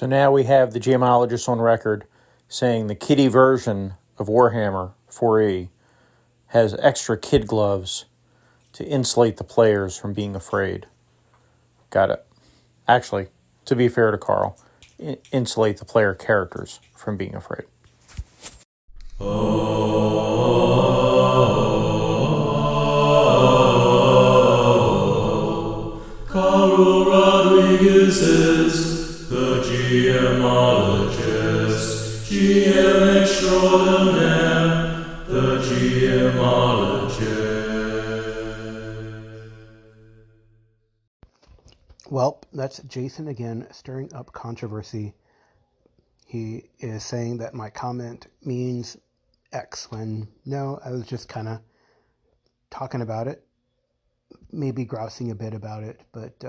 So now we have the gemologist on record saying the kiddie version of Warhammer 4E has extra kid gloves to insulate the players from being afraid. Got it. Actually, to be fair to Carl, insulate the player characters from being afraid. Carl Rodriguez is the GMologist, GM extraordinaire, the GMologist. Well, that's Jason again, stirring up controversy. He is saying that my comment means X when no, I was just kind of talking about it, maybe grousing a bit about it, but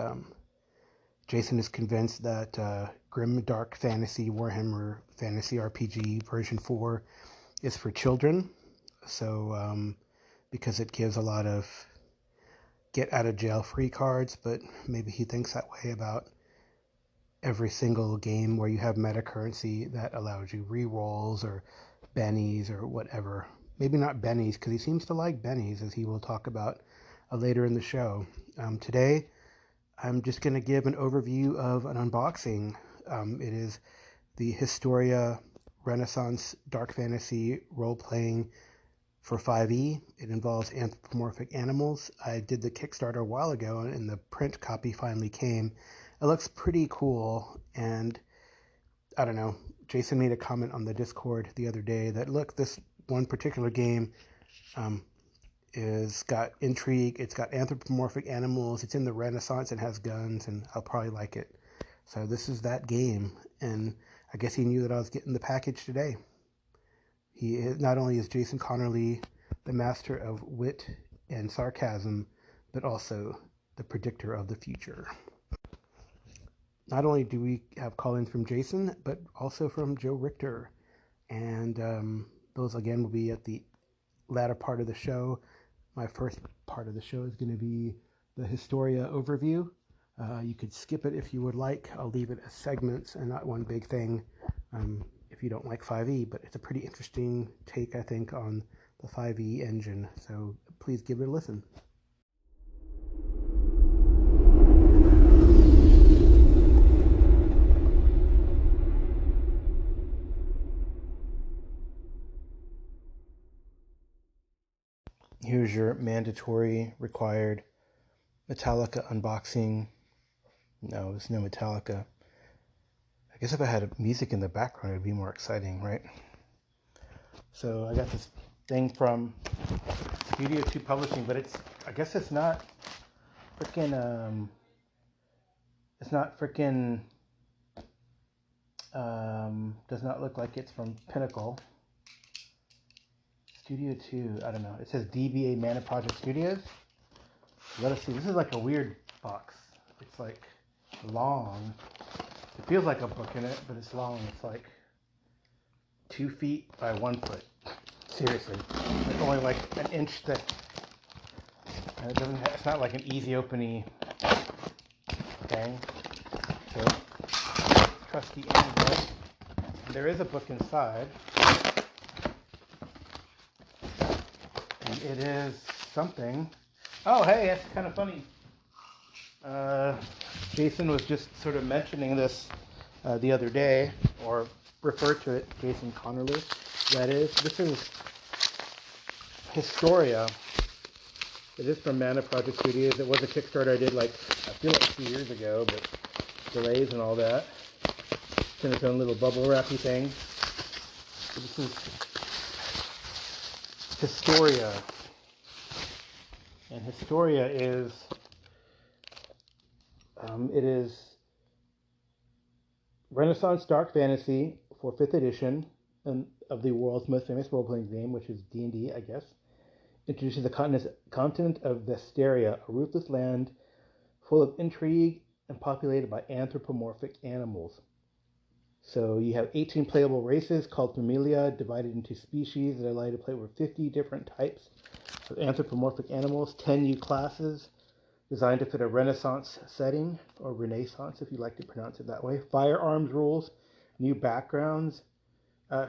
Jason is convinced that Grim Dark Fantasy Warhammer Fantasy RPG version 4 is for children. So because it gives a lot of get out of jail free cards, but maybe he thinks that way about every single game where you have meta currency that allows you re-rolls or bennies or whatever. Maybe not bennies, because he seems to like bennies, as he will talk about later in the show. Today, I'm just going to give an overview of an unboxing. It is the Historia Renaissance Dark Fantasy role-playing for 5e. It involves anthropomorphic animals. I did the Kickstarter a while ago, and the print copy finally came. It looks pretty cool, and I don't know, Jason made a comment on the Discord the other day that, look, this one particular game is got intrigue, it's got anthropomorphic animals, it's in the Renaissance and has guns, and I'll probably like it. So this is that game, and I guess he knew that I was getting the package today. He is, not only is Jason Connerly the master of wit and sarcasm, but also the predictor of the future. Not only do we have call-ins from Jason, but also from Joe Richter. And those, again, will be at the latter part of the show. My first part of the show is going to be the Historia overview. You could skip it if you would like. I'll leave it as segments and not one big thing if you don't like 5e. But it's a pretty interesting take, I think, on the 5e engine. So please give it a listen. Here's your mandatory required Metallica unboxing. No, there's no Metallica. I guess if I had music in the background, it would be more exciting, right? So I got this thing from Studio 2 Publishing, but I guess it's not freaking, does not look like it's from Pinnacle. Studio 2, I don't know. It says DBA Mana Project Studios. Let us see. This is like a weird box. It's like long. It feels like a book in it, but it's long. It's like 2 feet by 1 foot. Seriously. It's only like an inch thick. And it's not like an easy opening thing. So, trusty envelope. There is a book inside. It is something. Oh, hey, that's kind of funny. Jason was just sort of mentioning this the other day, or referred to it, Jason Connerly. That is, this is Historia. It is from Mana Project Studios. It was a Kickstarter I did I feel like 2 years ago, but delays and all that. It's in its own little bubble wrappy thing. So this is Historia. And Historia is, it is Renaissance Dark Fantasy for 5th edition of the world's most famous role-playing game, which is D&D, I guess. Introduces the continent of Vesteria, a ruthless land full of intrigue and populated by anthropomorphic animals. So you have 18 playable races called Familia, divided into species that allow you to play with 50 different types of anthropomorphic animals, 10 new classes. designed to fit a Renaissance setting, or Renaissance if you like to pronounce it that way. Firearms rules, new backgrounds,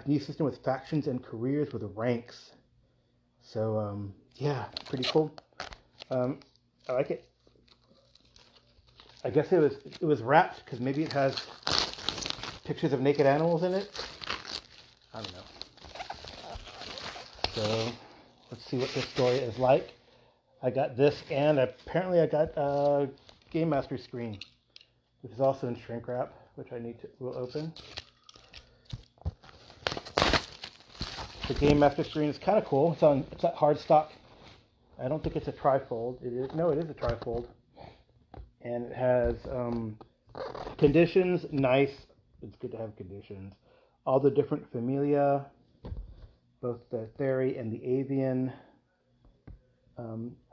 new system with factions and careers with ranks. So yeah, pretty cool. I like it. I guess it was wrapped because maybe it has pictures of naked animals in it. I don't know. So let's see what this story is like. I got this, and apparently I got a Game Master screen, which is also in shrink wrap, which will open. The Game Master screen is kind of cool. It's at hard stock. I don't think it's a trifold. It is a trifold, and it has conditions. Nice. It's good to have conditions. All the different familia, both the Theri and the Avian.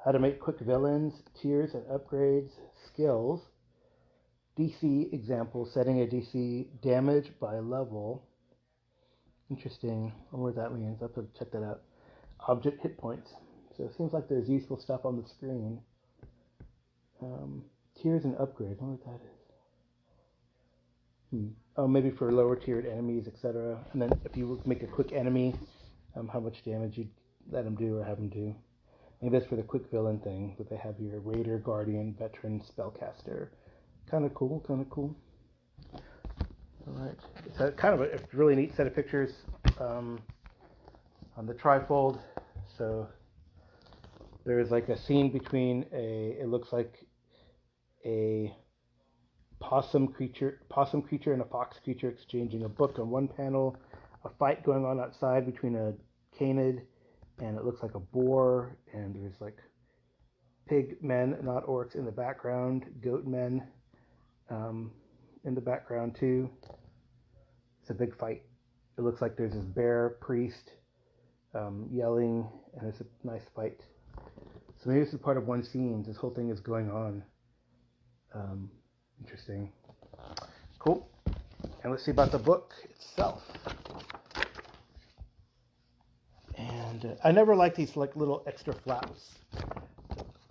How to make quick villains, tiers and upgrades, skills, DC example, setting a DC damage by level. Interesting. I wonder what that means. I'll have to check that out. Object hit points. So it seems like there's useful stuff on the screen. Tiers and upgrades. I wonder what that is. Oh, maybe for lower tiered enemies, etc. And then if you make a quick enemy, how much damage you let them do or have them do. Maybe that's for the quick villain thing, but they have your Raider, Guardian, Veteran, Spellcaster. Kind of cool. Alright. It's kind of a really neat set of pictures on the trifold. So there's like a scene between it looks like a possum creature and a fox creature exchanging a book on one panel, a fight going on outside between a canid and it looks like a boar, and there's like pig men, not orcs, in the background, goat men in the background too. It's a big fight. It looks like there's this bear priest yelling, and it's a nice fight. So maybe this is part of one scene. This whole thing is going on. Interesting. Cool. And let's see about the book itself. And I never like these like little extra flaps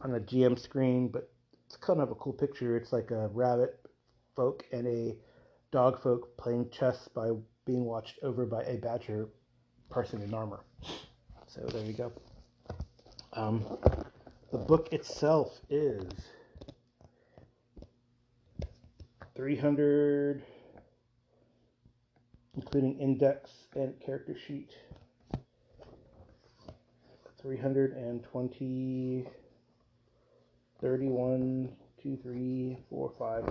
on the GM screen, but it's kind of a cool picture. It's like a rabbit folk and a dog folk playing chess by being watched over by a badger person in armor. So there you go. The book itself is 300, including index and character sheet. 320, 31, 2, 3, 4, 5,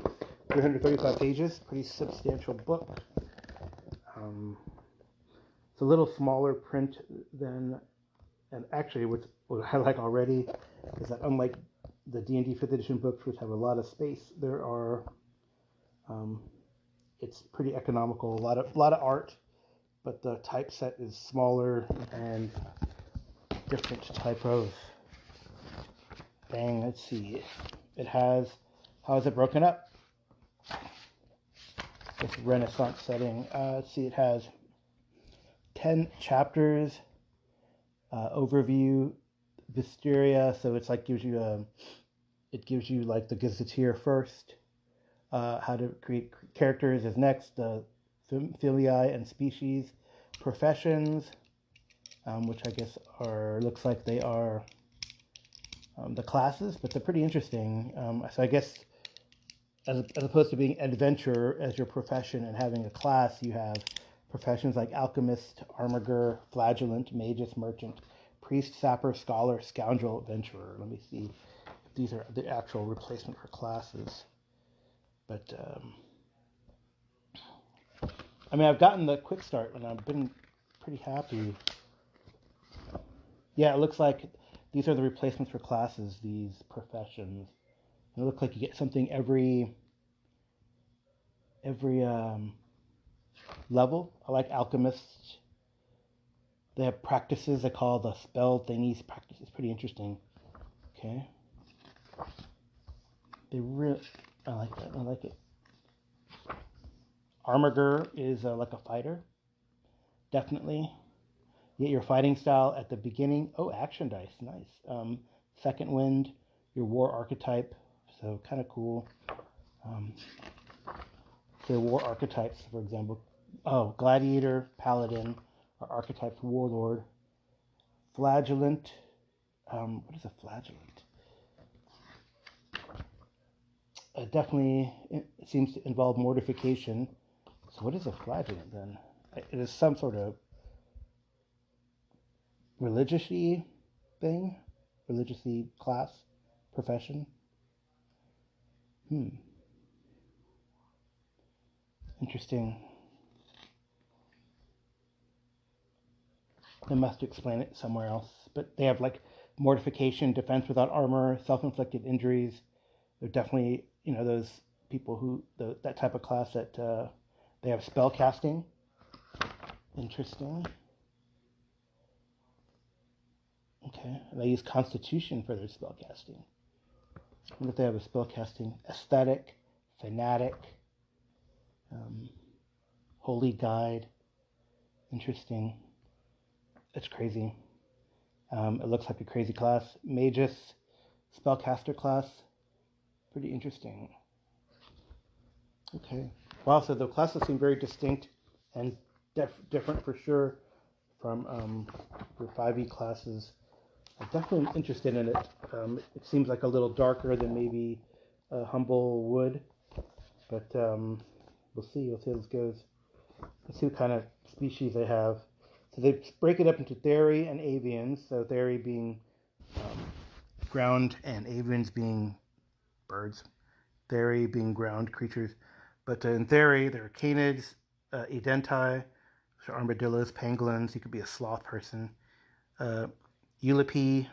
335 pages. Pretty substantial book. It's a little smaller print than, and actually what I like already is that unlike the D&D 5th edition books, which have a lot of space, there are, it's pretty economical, a lot of art, but the typeset is smaller and different type of thing. Let's see. It has, how is it broken up? This Renaissance setting. Let's see, it has 10 chapters, overview, Historia, so it's like gives you like the gazetteer first, how to create characters is next, the filii and species, professions, which I guess looks like they are the classes, but they're pretty interesting. So I guess as opposed to being adventurer as your profession and having a class, you have professions like alchemist, armorer, flagellant, magus, merchant, priest, sapper, scholar, scoundrel, adventurer. Let me see if these are the actual replacement for classes. But I mean, I've gotten the quick start and I've been pretty happy. Yeah, it looks like these are the replacements for classes, these professions. And it looks like you get something every level. I like alchemists. They have practices. They call the spell thingies practices. Pretty interesting. Okay. I like that. I like it. Armorer is like a fighter. Definitely. Get your fighting style at the beginning. Oh, action dice. Nice. Second wind. your war archetype. So kind of cool. So war archetypes, for example. Oh, gladiator, paladin, are archetypes, warlord. Flagellant. What is a flagellant? Definitely it seems to involve mortification. So what is a flagellant then? It is some sort of religious-y thing, religious-y class, profession. Interesting. They must explain it somewhere else. But they have like mortification, defense without armor, self-inflicted injuries. They're definitely, those people that type of class that they have spell casting. Interesting. Okay. And they use Constitution for their spell casting. I wonder if they have a spell casting aesthetic, fanatic, holy guide. Interesting. It's crazy. It looks like a crazy class. Magus, spellcaster class. Pretty interesting. Okay. Wow, so the classes seem very distinct and different for sure from your 5e classes. I'm definitely interested in it. It seems like a little darker than maybe Humble would, but we'll see. We'll see how this goes. Let's see what kind of species they have. So they break it up into Theri and Avians. So Theri being ground and Avians being birds. Theri being ground creatures. But in Theri, there are canids, edenti, so armadillos, pangolins. You could be a sloth person. Eulipi,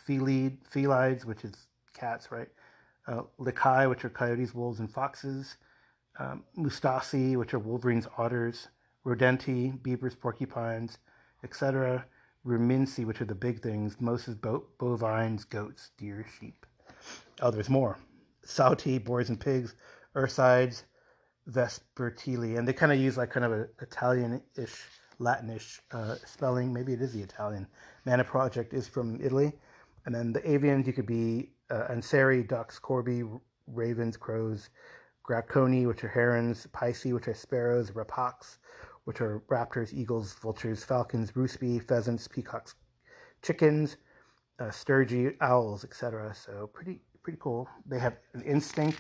felids, which is cats, right? Likai, which are coyotes, wolves, and foxes. Mustasi, which are wolverines, otters. Rodenti, beavers, porcupines, etc. Ruminsi, which are the big things. Moses, bovines, goats, deer, sheep. Oh, there's more. Sauti, boars and pigs. Ursides, vespertili. And they kind of use like kind of an Italian-ish, Latinish spelling. Maybe it is the Italian. Mana Project is from Italy. And then the avians, you could be Anseri, ducks, corbi, ravens, crows, Graconi, which are herons, Pisci, which are sparrows, Rapax, which are raptors, eagles, vultures, falcons, roosbi, pheasants, peacocks, chickens, sturgey, owls, etc. So pretty cool. They have an instinct,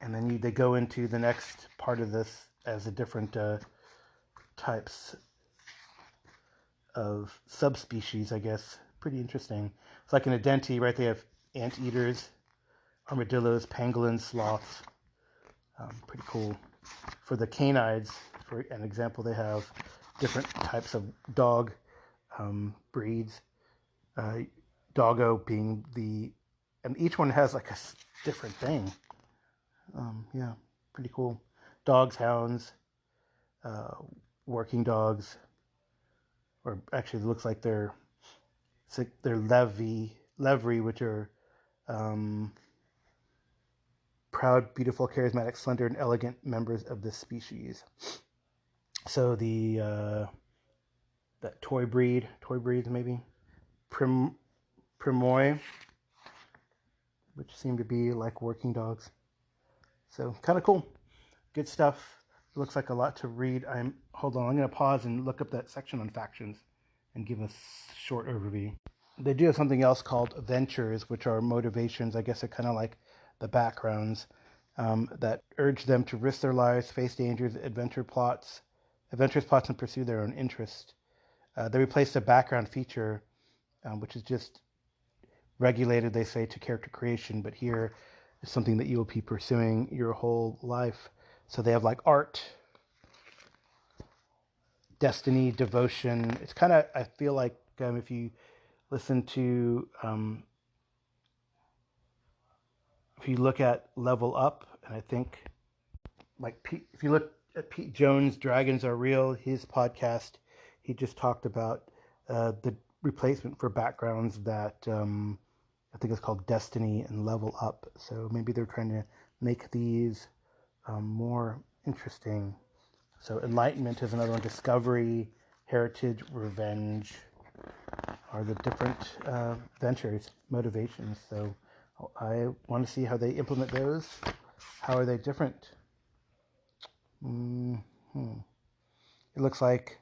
and then they go into the next part of this as the different types of subspecies, I guess. Pretty interesting. It's like in Adenti, right? They have anteaters, armadillos, pangolins, sloths. Pretty cool. For the canids, for an example, they have different types of dog breeds. Doggo being and each one has like a different thing. Yeah, pretty cool. Dogs, hounds, working dogs, or actually it looks like they're levry, which are proud, beautiful, charismatic, slender, and elegant members of this species. So that toy breeds maybe, Primoi, which seem to be like working dogs. So kind of cool, good stuff. It looks like a lot to read. Hold on, I'm going to pause and look up that section on factions and give a short overview. They do have something else called ventures, which are motivations. I guess they're kind of like the backgrounds that urge them to risk their lives, face dangers, adventurous plots, and pursue their own interest. They replace the background feature, which is just regulated, they say, to character creation, but here is something that you will be pursuing your whole life. So they have like art, destiny, devotion. It's kind of, I feel like if you listen to, if you look at Level Up, and I think, like, if you look at Pete Jones' Dragons Are Real, his podcast, he just talked about the replacement for backgrounds that I think it's called Destiny and Level Up. So maybe they're trying to make these more interesting. So Enlightenment is another one. Discovery, Heritage, Revenge. are the different ventures, motivations. So I want to see how they implement those. How are they different? It looks like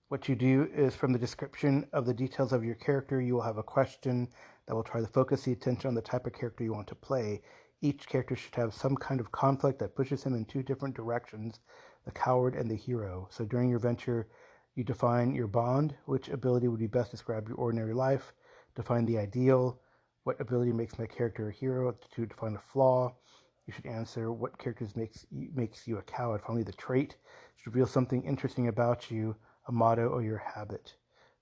what you do is from the description of the details of your character, you will have a question that will try to focus the attention on the type of character you want to play. Each character should have some kind of conflict that pushes him in two different directions, the coward and the hero. So during your venture, you define your bond, which ability would be best describe your ordinary life, define the ideal, what ability makes my character a hero, to define a flaw. You should answer what characters makes you a coward. Finally, the trait should reveal something interesting about you, a motto or your habit.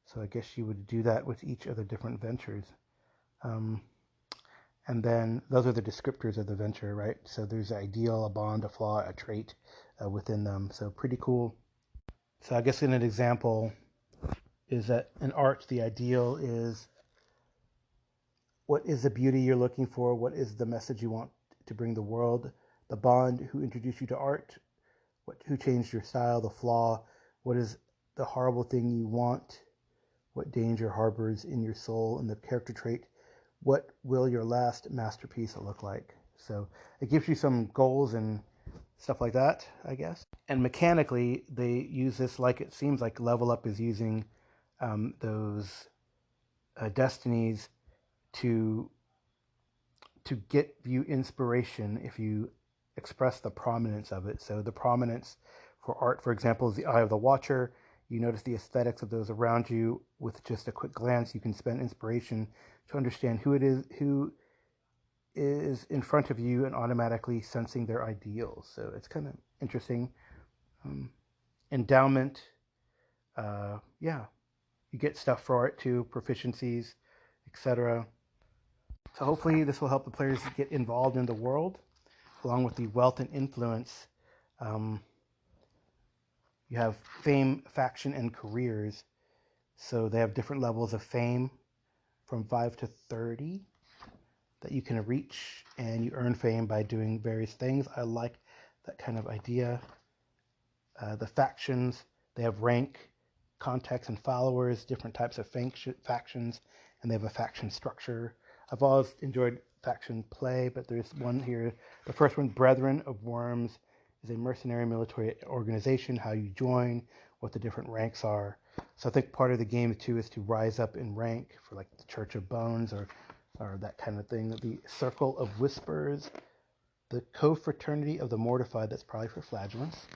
So I guess you would do that with each of the different ventures. And then those are the descriptors of the venture, right? So there's an ideal, a bond, a flaw, a trait within them. So pretty cool. So I guess in an example is that in art, the ideal is what is the beauty you're looking for? What is the message you want to bring the world? The bond, who introduced you to art? Who changed your style? The flaw, what is the horrible thing you want? What danger harbors in your soul? And the character trait, what will your last masterpiece look like? So it gives you some goals and stuff like that, I guess. And mechanically, they use this like it seems like Level Up is using those destinies to get you inspiration if you express the prominence of it. So the prominence for art, for example, is the eye of the watcher. You notice the aesthetics of those around you with just a quick glance. You can spend inspiration to understand who is in front of you and automatically sensing their ideals. So it's kind of interesting. Endowment, yeah, you get stuff for it too, proficiencies, etc. So hopefully this will help the players get involved in the world, along with the wealth and influence. You have fame, faction, and careers. So they have different levels of fame from 5 to 30 that you can reach, and you earn fame by doing various things. I like that kind of idea. The factions, they have rank, contacts, and followers, different types of factions, and they have a faction structure. I've always enjoyed faction play, but there's one here. The first one, Brethren of Worms, is a mercenary military organization, how you join, what the different ranks are. So I think part of the game too is to rise up in rank for like the Church of Bones or that kind of thing. The Circle of Whispers, the Co-Fraternity of the Mortified, that's probably for flagellants.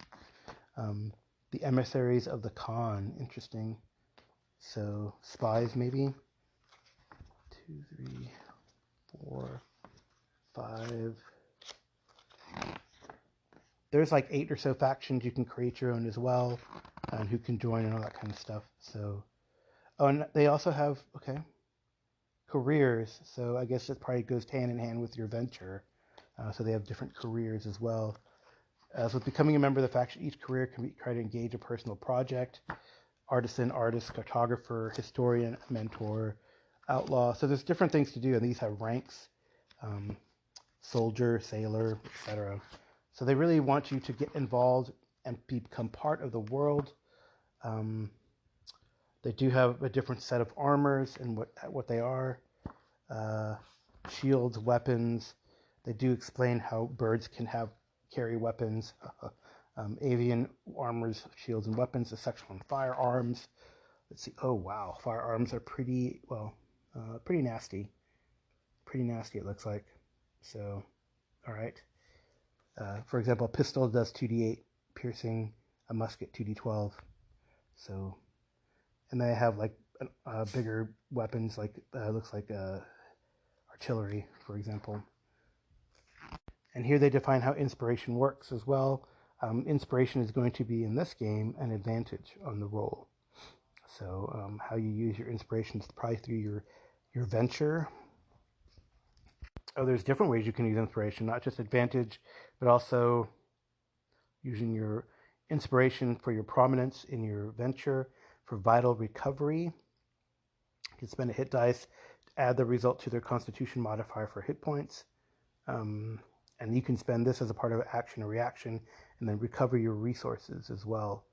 The Emissaries of the Khan, interesting. So spies maybe. 2, 3, 4, 5. There's like 8 or so factions. You can create your own as well, and who can join and all that kind of stuff. So, oh, and they also have careers. So I guess it probably goes hand in hand with your venture. So they have different careers as well. As with becoming a member of the faction, each career can try to engage a personal project. Artisan, artist, cartographer, historian, mentor, outlaw. So there's different things to do, and these have ranks, soldier, sailor, etc. So they really want you to get involved and become part of the world. They do have a different set of armors and what they are. Shields, weapons. They do explain how birds can carry weapons. Avian armors, shields, and weapons. A section on firearms. Let's see. Oh, wow. Firearms are pretty nasty. Pretty nasty, it looks like. So, all right. For example, a pistol does 2d8 piercing, a musket 2d12. So, and they have like bigger weapons, like looks like artillery, for example. And here they define how inspiration works as well. Inspiration is going to be in this game an advantage on the roll. So how you use your inspiration is probably through your venture. Oh, there's different ways you can use inspiration, not just advantage, but also using your inspiration for your prominence in your venture, for vital recovery. You can spend a hit dice to add the result to their constitution modifier for hit points. And you can spend this as a part of action or reaction, and then recover your resources as well.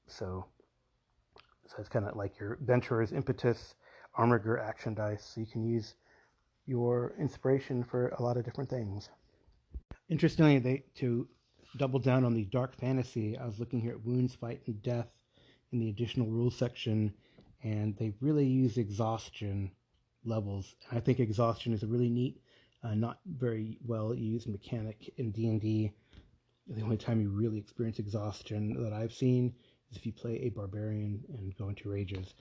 So So it's kind of like your Adventurer's Impetus, Armiger action dice. So you can use your inspiration for a lot of different things. Interestingly, to double down on the dark fantasy, I was looking here at Wounds, Fight, and Death in the additional rules section, and they really use exhaustion levels. I think exhaustion is a really neat, not very well used mechanic in D&D. The only time you really experience exhaustion that I've seen is if you play a barbarian and go into rages.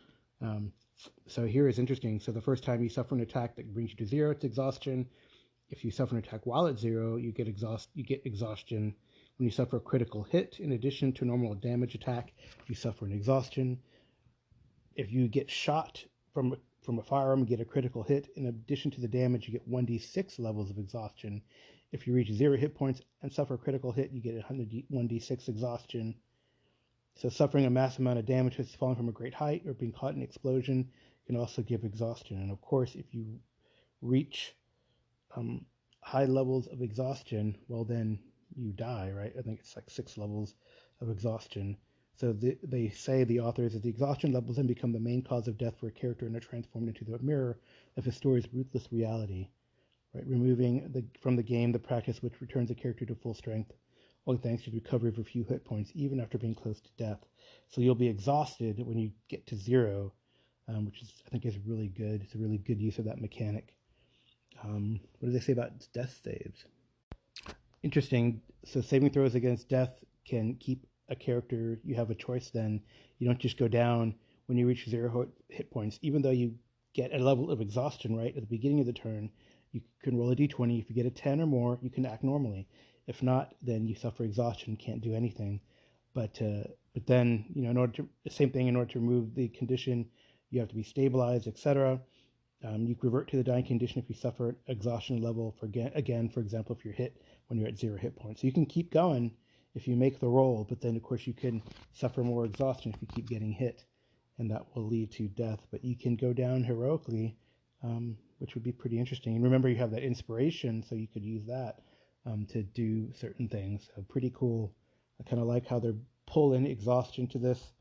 So here is interesting. So the first time you suffer an attack that brings you to 0, it's exhaustion. If you suffer an attack while at 0, you get exhaustion. When you suffer a critical hit, in addition to a normal damage attack, you suffer an exhaustion. If you get shot from a firearm and get a critical hit, in addition to the damage, you get 1d6 levels of exhaustion. If you reach 0 hit points and suffer a critical hit, you get 1d6 exhaustion. So suffering a massive amount of damage as falling from a great height or being caught in an explosion can also give exhaustion. And of course, if you reach high levels of exhaustion, well, then you die, right? I think it's like 6 levels of exhaustion. So they say, the authors, that the exhaustion levels then become the main cause of death for a character and are transformed into the mirror of his story's ruthless reality, right? Removing from the game the practice which returns a character to full strength, only thanks to the recovery of a few hit points, even after being close to death. So you'll be exhausted when you get to 0, which I think is really good. It's a really good use of that mechanic. What do they say about death saves? Interesting. So saving throws against death can keep a character. You have a choice then. You don't just go down when you reach 0 hit points. Even though you get a level of exhaustion right at the beginning of the turn, you can roll a d20. If you get a 10 or more, you can act normally. If not, then you suffer exhaustion, can't do anything. But then, same thing, in order to remove the condition, you have to be stabilized, etc. You revert to the dying condition if you suffer an exhaustion level for example, if you're hit when you're at 0 hit points. So you can keep going if you make the roll, but then of course you can suffer more exhaustion if you keep getting hit, and that will lead to death. But you can go down heroically, which would be pretty interesting. And remember, you have that inspiration, so you could use that to do certain things. So pretty cool. I kind of like how they're pulling exhaustion to this.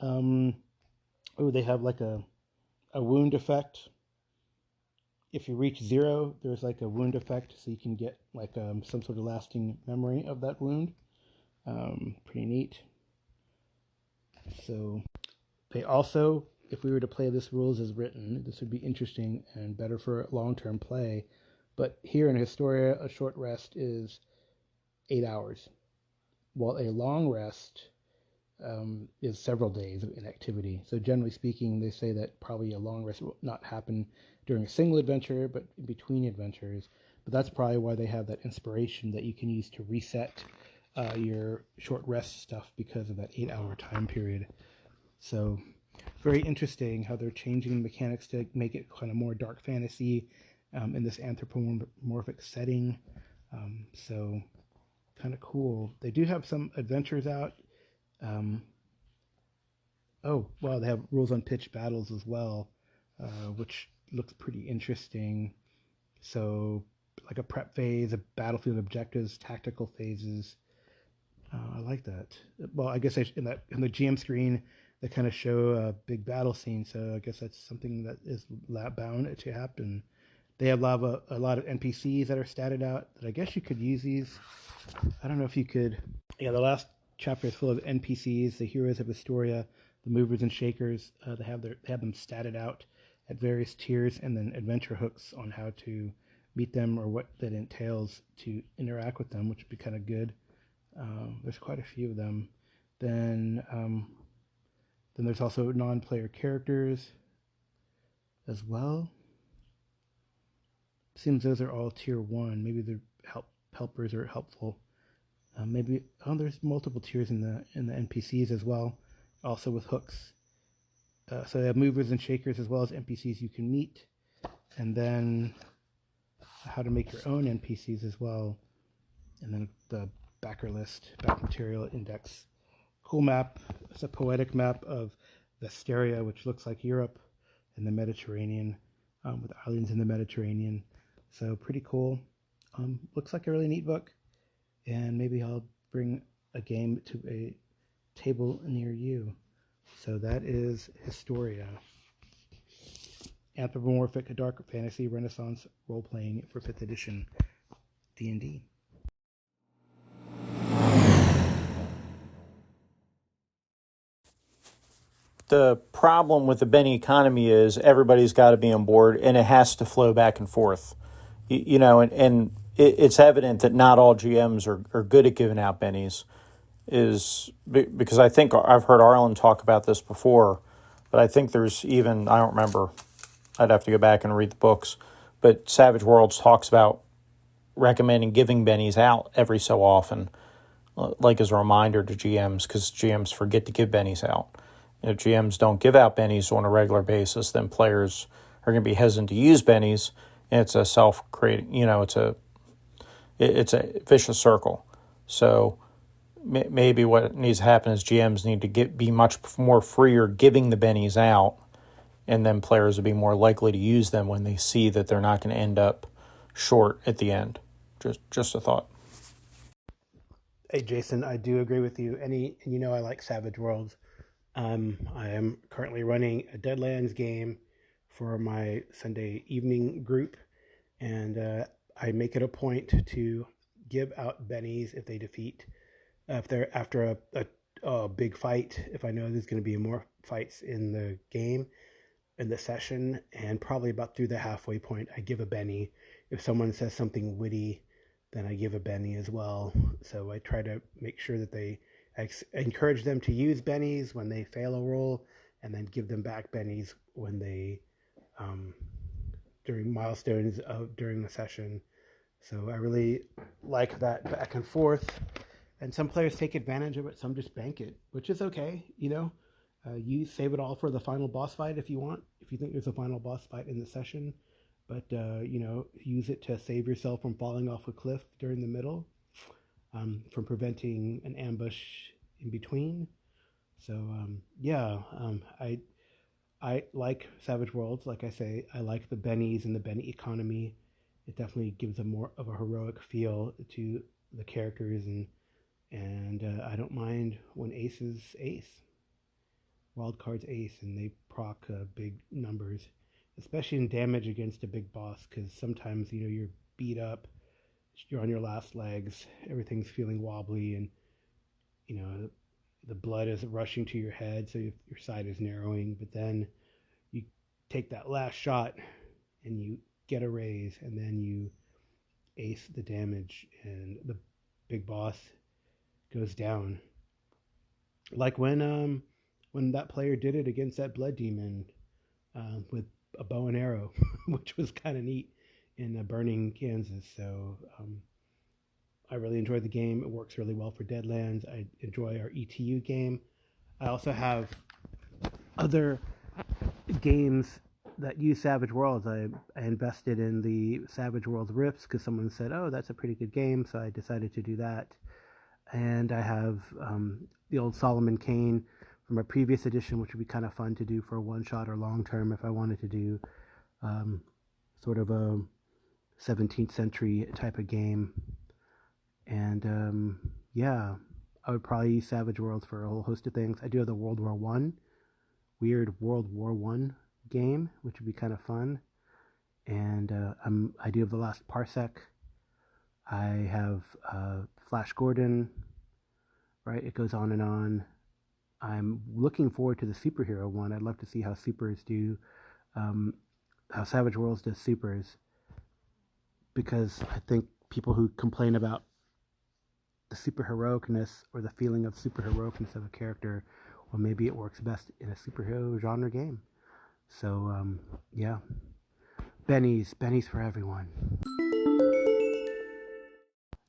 They have like a wound effect. If you reach 0, there's like a wound effect, so you can get like some sort of lasting memory of that wound. Pretty neat. So they also, if we were to play this rules as written, this would be interesting and better for long-term play. But here in Historia, a short rest is 8 hours, while a long rest is several days of inactivity. So generally speaking, they say that probably a long rest will not happen during a single adventure, but in between adventures. But that's probably why they have that inspiration that you can use to reset your short rest stuff because of that 8-hour time period. So very interesting how they're changing the mechanics to make it kind of more dark fantasy in this anthropomorphic setting. So kind of cool. They do have some adventures out. They have rules on pitched battles as well, which looks pretty interesting. So like a prep phase, a battlefield objectives, tactical phases. I like that. Well, I guess in the GM screen, they kind of show a big battle scene. So I guess that's something that is lab bound to happen. They have a lot of NPCs that are statted out that I guess you could use these. I don't know if you could. Yeah, the last chapter is full of NPCs, the heroes of Historia, the movers and shakers. They have them statted out at various tiers, and then adventure hooks on how to meet them or what that entails to interact with them, which would be kind of good. There's quite a few of them. Then there's also non-player characters as well. Seems those are all tier 1. Maybe the helpers are helpful. There's multiple tiers in the NPCs as well, also with hooks. So they have movers and shakers as well as NPCs you can meet, and then how to make your own NPCs as well, and then the backer list, back material index. Cool map. It's a poetic map of Historia, which looks like Europe and the Mediterranean, with islands in the Mediterranean. So pretty cool. Looks like a really neat book, and maybe I'll bring a game to a table near you. So that is Historia. Anthropomorphic dark fantasy renaissance role-playing for 5th edition D&D. The problem with the Benny economy is everybody's got to be on board, and it has to flow back and forth. And it's evident that not all GMs are good at giving out bennies, because I think I've heard Arlen talk about this before, but I think there's even, I don't remember, I'd have to go back and read the books, but Savage Worlds talks about recommending giving bennies out every so often, like as a reminder to GMs, because GMs forget to give bennies out. If GMs don't give out bennies on a regular basis, then players are going to be hesitant to use bennies, and it's a self-creating, it's a vicious circle. So maybe what needs to happen is GMs need to be much more freer giving the bennies out, and then players will be more likely to use them when they see that they're not going to end up short at the end. Just a thought. Hey, Jason, I do agree with you. I like Savage Worlds. I am currently running a Deadlands game for my Sunday evening group, and I make it a point to give out bennies if they defeat, if they're after a big fight, if I know there's going to be more fights in the game, in the session, and probably about through the halfway point, I give a benny. If someone says something witty, then I give a benny as well. So I try to make sure that I encourage them to use bennies when they fail a roll, and then give them back bennies when they, during milestones during the session. So I really like that back and forth. And some players take advantage of it, some just bank it, which is okay, you save it all for the final boss fight if you want, if you think there's a final boss fight in the session. But, use it to save yourself from falling off a cliff during the middle, from preventing an ambush in between. So, I like Savage Worlds. Like I say, I like the bennies and the benny economy. It definitely gives a more of a heroic feel to the characters, and I don't mind when ace is ace. Wild card's ace, and they proc big numbers, especially in damage against a big boss, because sometimes, you're beat up, you're on your last legs, everything's feeling wobbly, and, the blood is rushing to your head, so your side is narrowing, but then you take that last shot, and you get a raise, and then you ace the damage, and the big boss goes down. Like when that player did it against that blood demon with a bow and arrow, which was kind of neat in Burning, Kansas. So I really enjoyed the game. It works really well for Deadlands. I enjoy our ETU game. I also have other games that use Savage Worlds. I invested in the Savage Worlds Rifts because someone said, oh, that's a pretty good game, so I decided to do that. And I have the old Solomon Kane from a previous edition, which would be kind of fun to do for a one-shot or long-term if I wanted to do sort of a 17th century type of game. And I would probably use Savage Worlds for a whole host of things. I do have the World War I, weird World War I game, which would be kind of fun. And I do have the Last Parsec. I have Flash Gordon, right? It goes on and on. I'm looking forward to the superhero one. I'd love to see how supers do, how Savage Worlds does supers, because I think people who complain about the superheroicness or the feeling of superheroicness of a character, well, maybe it works best in a superhero genre game. So, bennies for everyone.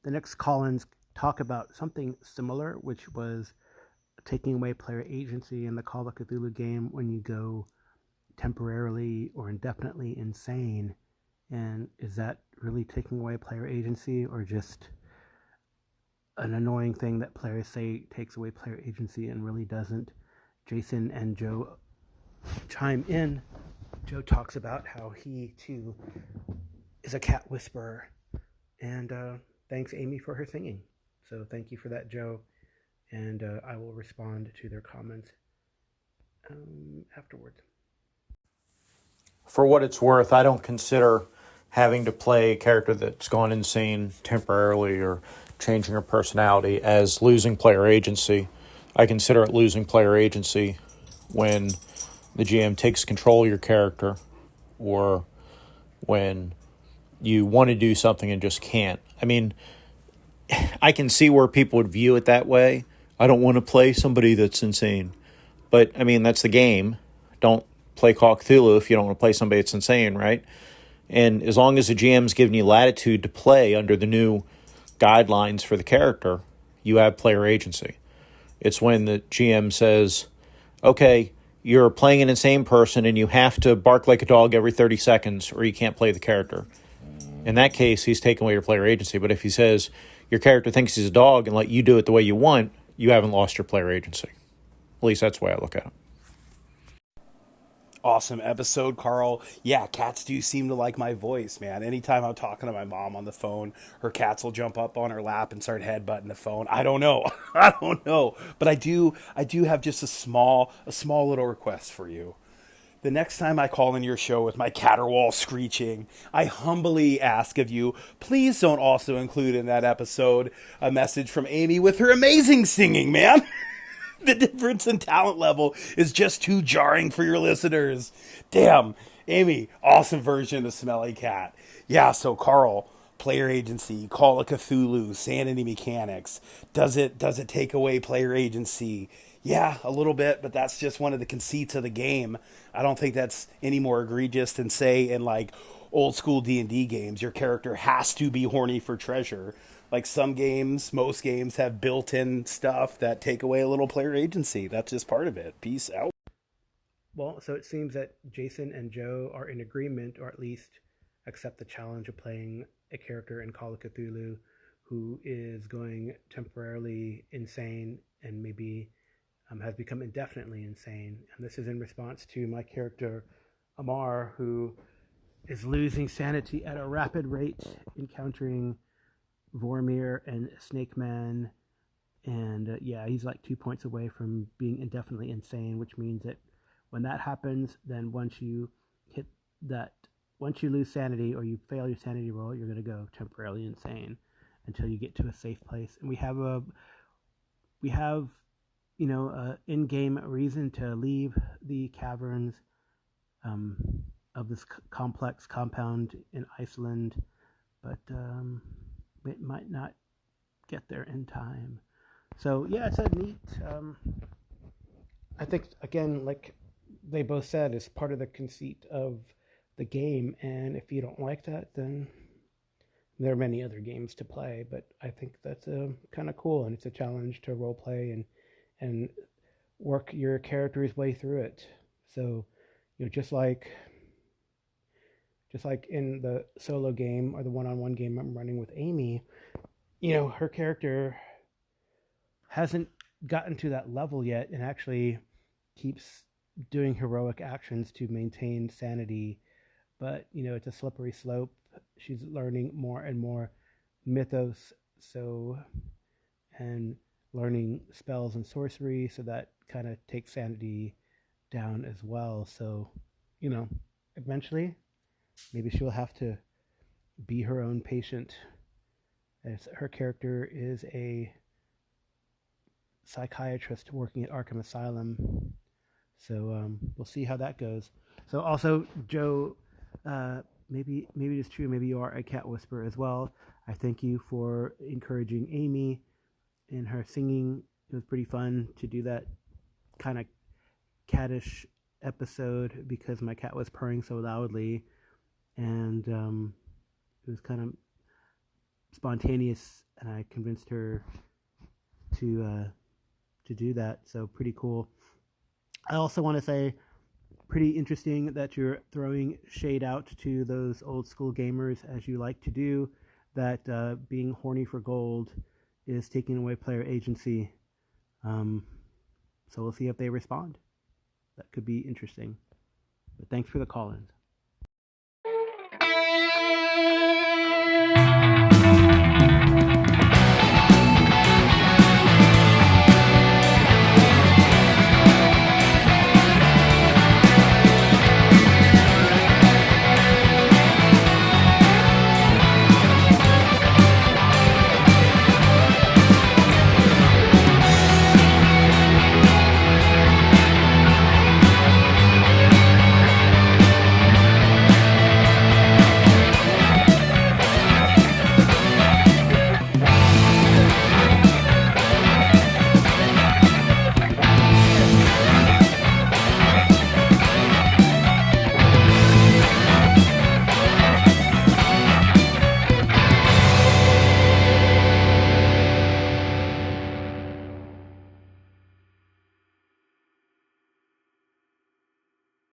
The next call-ins talk about something similar, which was taking away player agency in the Call of Cthulhu game when you go temporarily or indefinitely insane. And is that really taking away player agency, or just an annoying thing that players say takes away player agency and really doesn't? Jason and Joe chime in. Joe talks about how he too is a cat whisperer, and thanks Amy for her singing. So thank you for that, Joe, and I will respond to their comments afterwards. For what it's worth, I don't consider having to play a character that's gone insane temporarily or changing her personality as losing player agency. I consider it losing player agency when the GM takes control of your character, or when you want to do something and just can't. I mean, I can see where people would view it that way. I don't want to play somebody that's insane. But, I mean, that's the game. Don't play Call of Cthulhu if you don't want to play somebody that's insane, right? And as long as the GM's giving you latitude to play under the new guidelines for the character, you have player agency. It's when the GM says, okay, you're playing an insane person and you have to bark like a dog every 30 seconds or you can't play the character. In that case, he's taking away your player agency. But if he says your character thinks he's a dog and let you do it the way you want, you haven't lost your player agency. At least that's the way I look at it. Awesome episode, Carl. Yeah, cats do seem to like my voice, man. Anytime I'm talking to my mom on the phone, her cats will jump up on her lap and start headbutting the phone. I don't know. I don't know. But I do have just a small little request for you. The next time I call in your show with my caterwaul screeching, I humbly ask of you, please don't also include in that episode a message from Amy with her amazing singing, man. The difference in talent level is just too jarring for your listeners. Damn, Amy, awesome version of Smelly Cat. Yeah, so Carl, player agency, Call of Cthulhu, sanity mechanics. Does it take away player agency? Yeah, a little bit, but that's just one of the conceits of the game. I don't think that's any more egregious than, say, in like old school D&D games, your character has to be horny for treasure. Like some games, most games have built-in stuff that take away a little player agency. That's just part of it. Peace out. Well, so it seems that Jason and Joe are in agreement, or at least accept the challenge of playing a character in Call of Cthulhu who is going temporarily insane and maybe has become indefinitely insane. And this is in response to my character, Amar, who is losing sanity at a rapid rate, encountering Vormir and Snake Man. And he's like 2 points away from being indefinitely insane, which means that when that happens, then once you lose sanity or you fail your sanity roll, you're going to go temporarily insane until you get to a safe place. And we have in-game reason to leave the caverns of this complex compound in Iceland, but it might not get there in time. So yeah, it's a neat. I think again, like they both said, it's part of the conceit of the game, and if you don't like that, then there are many other games to play. But I think that's kind of cool, and it's a challenge to role play and work your character's way through it. So, just like in the solo game or the one-on-one game I'm running with Amy, her character hasn't gotten to that level yet and actually keeps doing heroic actions to maintain sanity. But, it's a slippery slope. She's learning more and more mythos, and learning spells and sorcery, so that kind of takes sanity down as well. So, eventually, maybe she'll have to be her own patient, as her character is a psychiatrist working at Arkham Asylum. So we'll see how that goes. So also, Joe, maybe it's true. Maybe you are a cat whisperer as well. I thank you for encouraging Amy in her singing. It was pretty fun to do that kind of cattish episode because my cat was purring so loudly, and it was kind of spontaneous, and I convinced her to do that. So pretty cool. I also want to say, pretty interesting that you're throwing shade out to those old school gamers, as you like to do, that being horny for gold is taking away player agency. So we'll see if they respond. That could be interesting. But thanks for the call-ins.